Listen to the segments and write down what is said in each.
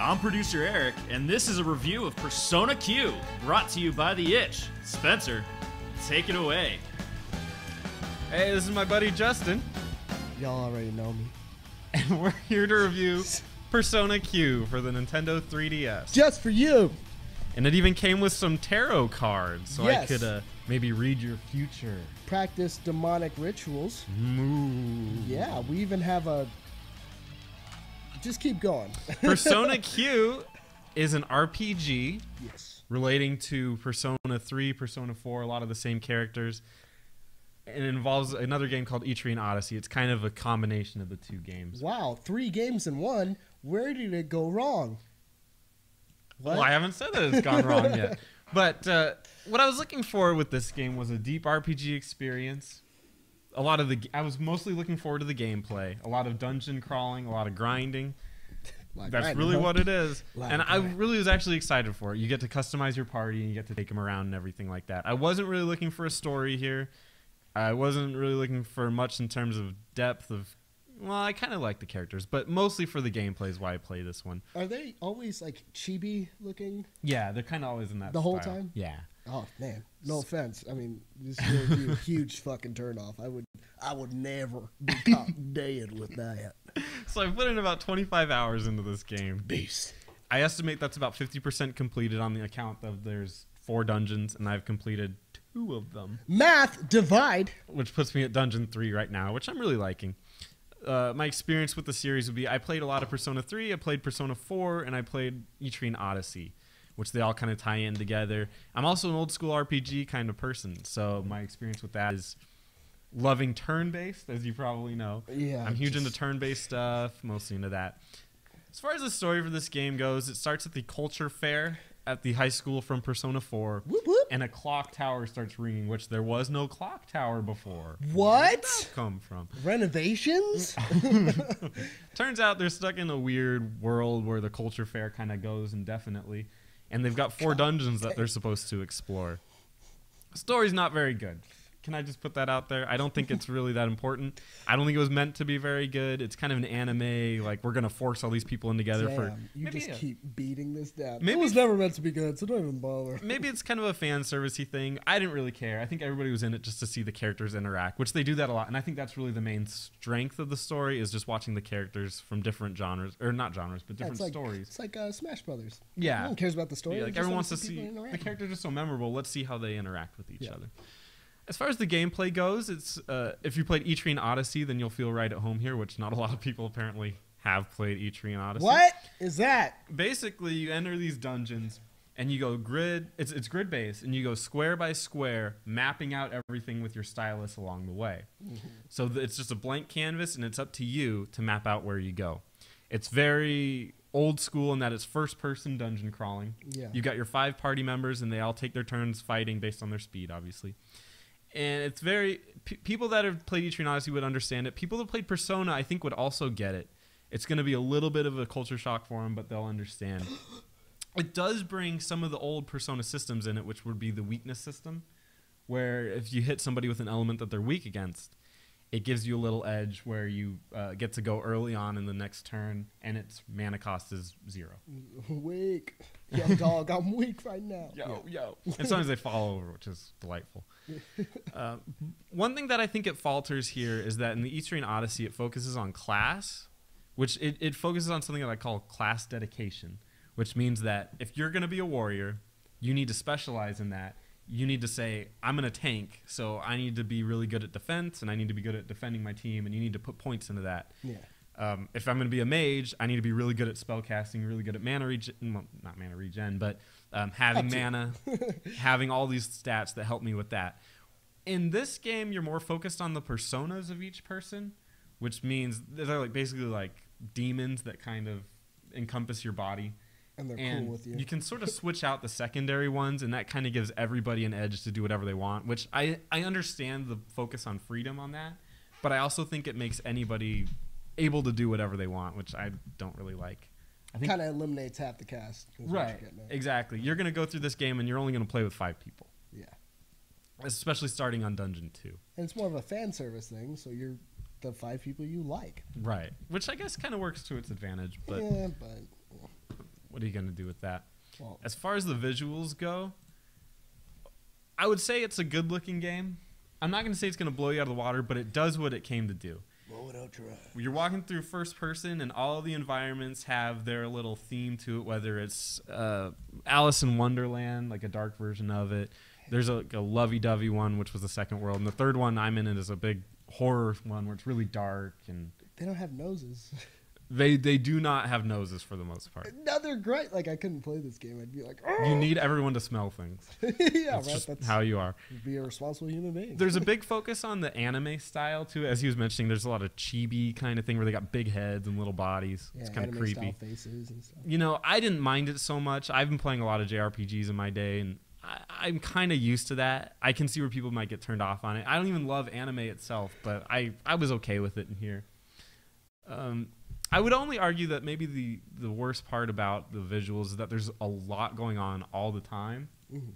I'm producer Eric, and this is a review of Persona Q, brought to you by The Itch. Spencer, take it away. Hey, this is my buddy Justin, Y'all already know me. and we're here to review Persona Q for the Nintendo 3DS. Just for you. And it even came with some tarot cards, so Yes. I could maybe read your future. Practice demonic rituals. Moo. Yeah, we even have a... Just keep going. Persona Q is an RPG Yes. relating to Persona 3, Persona 4, a lot of the same characters. And it involves another game called Etrian Odyssey. It's kind of a combination of the two games. Wow, 3 games in one. Where did it go wrong? What? Well, I haven't said that it's gone wrong yet. But what I was looking for with this game was a deep RPG experience. I was mostly looking forward to the gameplay. A lot of dungeon crawling, a lot of grinding. Like That's grinding, really huh? what it is. Like And I grinding. really was actually excited for it. You get to customize your party and you get to take them around and everything like that. I wasn't really looking for a story here. I wasn't really looking for much in terms of depth of... Well, I kind of like the characters, but mostly for the gameplay is why I play this one. Are they always like chibi looking Yeah, they're kind of always in that the whole style. time? Yeah. Oh man, no offense. I mean, this would be a huge fucking turnoff. I would never be caught dead with that. So I put in about 25 hours into this game. Beast. I estimate that's about 50% completed on the account of there's 4 dungeons, and I've completed 2 of them, Math divide. which puts me at dungeon 3 right now, which I'm really liking. My experience with the series would be I played a lot of Persona 3, I played Persona 4, and I played Etrian Odyssey, which they all kind of tie in together. I'm also an old school RPG kind of person, so my experience with that is loving turn-based, as you probably know. Yeah, I'm huge just- into turn-based stuff, mostly into that. As far as the story for this game goes, it starts at the culture fair at the high school from Persona 4, Whoop whoop. and a clock tower starts ringing, which there was no clock tower before. What? Where did that come from? Renovations? Turns out they're stuck in a weird world where the culture fair kind of goes indefinitely, and they've got 4 dungeons that they're supposed to explore. The story's not very good. Can I just put that out there? I don't think it's really that important. I don't think it was meant to be very good. It's kind of an anime, like we're going to force all these people in together for... Damn, you maybe just a- keep beating this down. Maybe- It was never meant to be good, so don't even bother. Maybe it's kind of a fan servicey thing. I didn't really care. I think everybody was in it just to see the characters interact, which they do that a lot. And I think that's really the main strength of the story is just watching the characters from different genres, or not genres, but Yeah, different stories. It's like Smash Brothers. Yeah. No one cares about the story. Yeah, they like just everyone wanna wants to see people the interact. characters are so memorable. Let's see how they interact with each Yeah. other. As far as the gameplay goes, it's if you played Etrian Odyssey, then you'll feel right at home here, which not a lot of people apparently have played Etrian Odyssey. What is that? Basically, you enter these dungeons and you go grid. It's grid based, and you go square by square, mapping out everything with your stylus along the way. So it's just a blank canvas, and it's up to you to map out where you go. It's very old school in that it's first-person dungeon crawling. Yeah. You got your 5 party members, and they all take their turns fighting based on their speed, obviously. And it's very... people that have played Etrian Odyssey would understand it. People that played Persona, I think, would also get it. It's going to be a little bit of a culture shock for them, but they'll understand. It does bring some of the old Persona systems in it, which would be the weakness system, where if you hit somebody with an element that they're weak against, it gives you a little edge where you get to go early on in the next turn, and its mana cost is 0. Weak. Yo, dog, I'm weak right now. Yo. And sometimes they fall over, which is delightful. One thing that I think it falters here is that in the Etrian Odyssey, it focuses on class, which it focuses on something that I call class dedication, which means that if you're going to be a warrior, you need to specialize in that. You need to say, I'm going to tank, so I need to be really good at defense, and I need to be good at defending my team, and you need to put points into that. Yeah. If I'm going to be a mage, I need to be really good at spell casting, really good at mana regen, well, not mana regen, but having mana, having all these stats that help me with that. In this game, you're more focused on the personas of each person, which means they're like basically like demons that kind of encompass your body. And they're And cool with you. you can sort of switch out the secondary ones, and that kind of gives everybody an edge to do whatever they want, which I understand the focus on freedom on that, but I also think it makes anybody able to do whatever they want, which I don't really like. I think Kind of eliminates half the cast. is what right, you're getting at. exactly. You're going to go through this game, and you're only going to play with 5 people, Yeah. especially starting on Dungeon 2. And it's more of a fan service thing, so you're the 5 people you like. Right, which I guess kind of works to its advantage, but Yeah, but what are you going to do with that? Well, As far as the visuals go, I would say it's a good-looking game. I'm not going to say it's going to blow you out of the water, but it does what it came to do. blow it out dry. You're walking through first person, and all the environments have their little theme to it, whether it's Alice in Wonderland, like a dark version of it. There's a lovey-dovey one, which was the second world. And the third one I'm in it is a big horror one where it's really dark. And They don't have noses. they do not have noses for the most part. No, they're great. Like, I couldn't play this game. I'd be like, oh. You need everyone to smell things. Yeah, That's right. just That's how you are. be a responsible human being. There's a big focus on the anime style too, as he was mentioning. There's a lot of chibi kind of thing where they got big heads and little bodies. yeah, It's kind of anime creepy. style faces and stuff. You know, I didn't mind it so much. I've been playing a lot of JRPGs in my day, and I'm kind of used to that. I can see where people might get turned off on it. I don't even love anime itself, but I was okay with it in here. I would only argue that maybe the worst part about the visuals is that there's a lot going on all the time. Mm-hmm.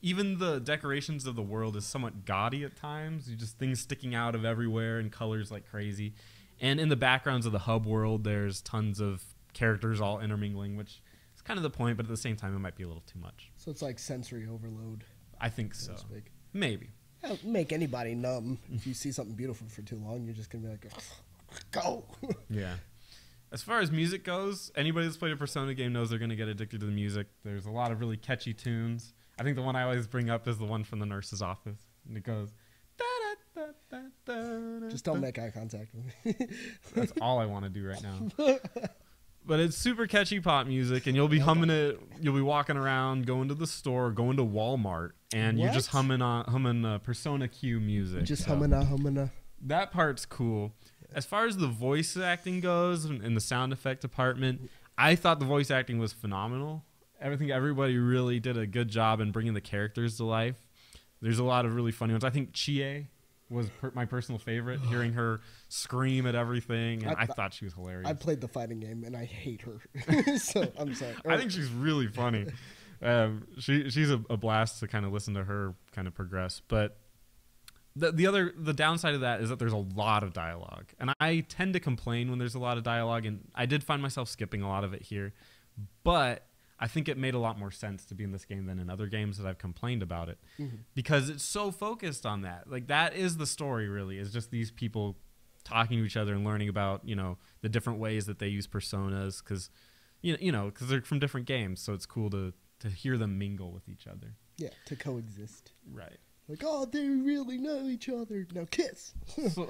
Even the decorations of the world is somewhat gaudy at times. You just things sticking out of everywhere and colors like crazy. And in the backgrounds of the hub world, there's tons of characters all intermingling, which is kind of the point, but at the same time, it might be a little too much. So it's like sensory overload. I think So so. to speak. Maybe. It'll make anybody numb. If you see something beautiful for too long, you're just gonna be like, go. Yeah. As far as music goes, anybody that's played a Persona game knows they're going to get addicted to the music. There's a lot of really catchy tunes. I think the one I always bring up is the one from the nurse's office. And it goes... Just don't make eye contact with me. That's all I want to do right now. But it's super catchy pop music, and you'll be humming it. You'll be walking around, going to the store, going to Walmart, and you're just What? humming Persona Q music. Just So humming. that part's cool. As far as the voice acting goes in the sound effect department, I thought the voice acting was phenomenal. Everybody really did a good job in bringing the characters to life. There's a lot of really funny ones. I think Chie was my personal favorite, hearing her scream at everything, and I thought she was hilarious. I played the fighting game and I hate her. So I'm sorry. I think she's really funny. She's a blast to kind of listen to her kind of progress. But the downside of that is that there's a lot of dialogue, and I tend to complain when there's a lot of dialogue, and I did find myself skipping a lot of it here. But I think it made a lot more sense to be in this game than in other games that I've complained about it, because it's so focused on that. Like, that is the story, really, is just these people talking to each other and learning about, the different ways that they use personas, because because they're from different games, so it's cool to hear them mingle with each other. Yeah, to coexist. Right. Like, oh, they really know each other. Now kiss. So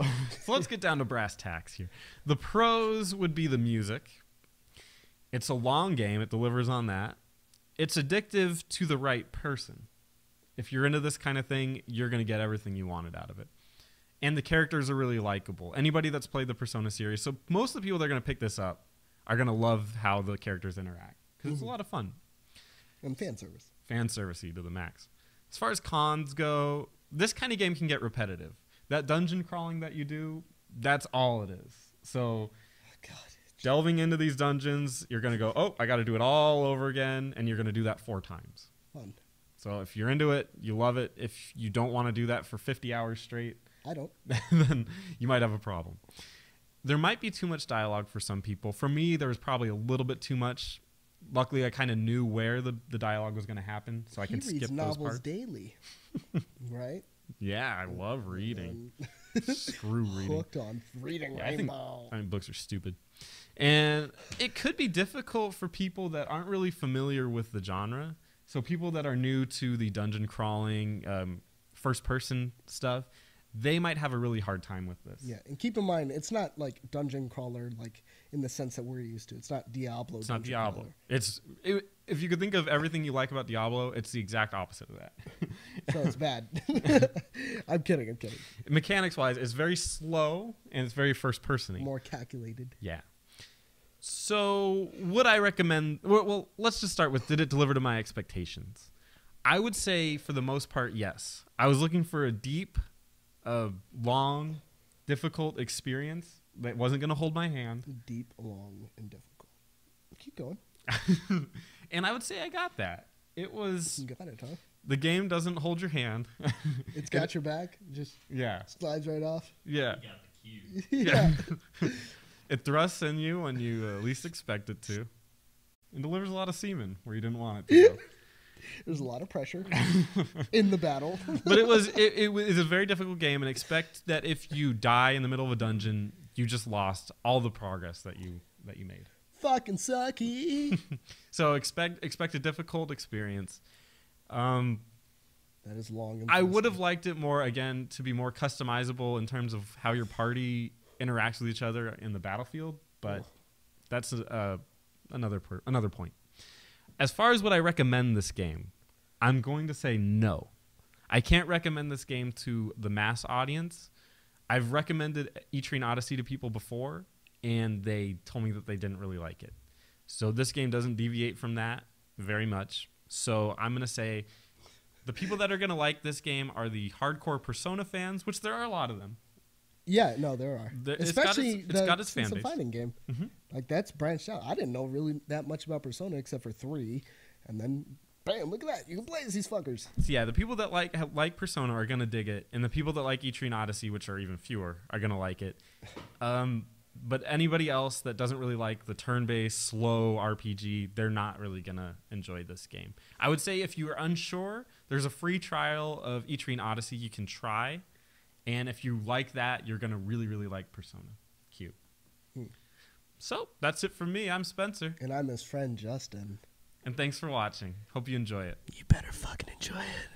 let's get down to brass tacks here. The pros would be the music. It's a long game. It delivers on that. It's addictive to the right person. If you're into this kind of thing, you're going to get everything you wanted out of it. And the characters are really likable. Anybody that's played the Persona series, so most of the people that are going to pick this up are going to love how the characters interact, because it's a lot of fun. And fan service. Fan servicey to the max. As far as cons go, this kind of game can get repetitive. That dungeon crawling that you do, that's all it is. So God. delving into these dungeons, you're going to go, oh, I got to do it all over again, and you're going to do that 4 times. Fun. So if you're into it, you love it. If you don't want to do that for 50 hours straight, I don't. then you might have a problem. There might be too much dialogue for some people. For me, there was probably a little bit too much. Luckily, I kind of knew where the dialogue was going to happen, so I can skip those novels parts. daily, right? Yeah, I love reading. Screw reading. Hooked on reading Yeah, Rainbow. I think books are stupid. And it could be difficult for people that aren't really familiar with the genre. So people that are new to the dungeon crawling, first-person stuff, they might have a really hard time with this. Yeah, and keep in mind, it's not like dungeon crawler, like in the sense that we're used to. It's not Diablo. It's not dungeon Diablo. crawler. If you could think of everything you like about Diablo, it's the exact opposite of that. So it's bad. I'm kidding. Mechanics-wise, it's very slow, and it's very first-person-y. More calculated. Yeah. So would I recommend... Well, let's just start with, did it deliver to my expectations? I would say, for the most part, yes. I was looking for a deep, long, difficult experience that wasn't going to hold my hand. Deep, long, and difficult. Keep going. And I would say I got that. It was... You got it, huh? The game doesn't hold your hand. It's got your back. Just Yeah. slides right off. Yeah. You got the cue. Yeah. It thrusts in you when you least expect it to. and delivers a lot of semen where you didn't want it to go. There's a lot of pressure in the battle. But it was a very difficult game, and expect that if you die in the middle of a dungeon, you just lost all the progress that you made. Fucking sucky. So expect a difficult experience. That is long. And I would have liked it more, again, to be more customizable in terms of how your party interacts with each other in the battlefield, but that's another point. As far as would I recommend this game, I'm going to say no. I can't recommend this game to the mass audience. I've recommended Etrian Odyssey to people before, and they told me that they didn't really like it. So this game doesn't deviate from that very much. So I'm going to say the people that are going to like this game are the hardcore Persona fans, which there are a lot of them. Yeah, no, there are. Especially it's got its fan the base. fighting game. Mm-hmm. Like, that's branched out. I didn't know really that much about Persona except for 3. And then, bam, look at that. You can play as these fuckers. So yeah, the people that like Persona are going to dig it, and the people that like Etrian Odyssey, which are even fewer, are going to like it. But anybody else that doesn't really like the turn-based, slow RPG, they're not really going to enjoy this game. I would say if you are unsure, there's a free trial of Etrian Odyssey you can try. And if you like that, you're going to really, really like Persona Q. So that's it from me. I'm Spencer. And I'm his friend, Justin. And thanks for watching. Hope you enjoy it. You better fucking enjoy it.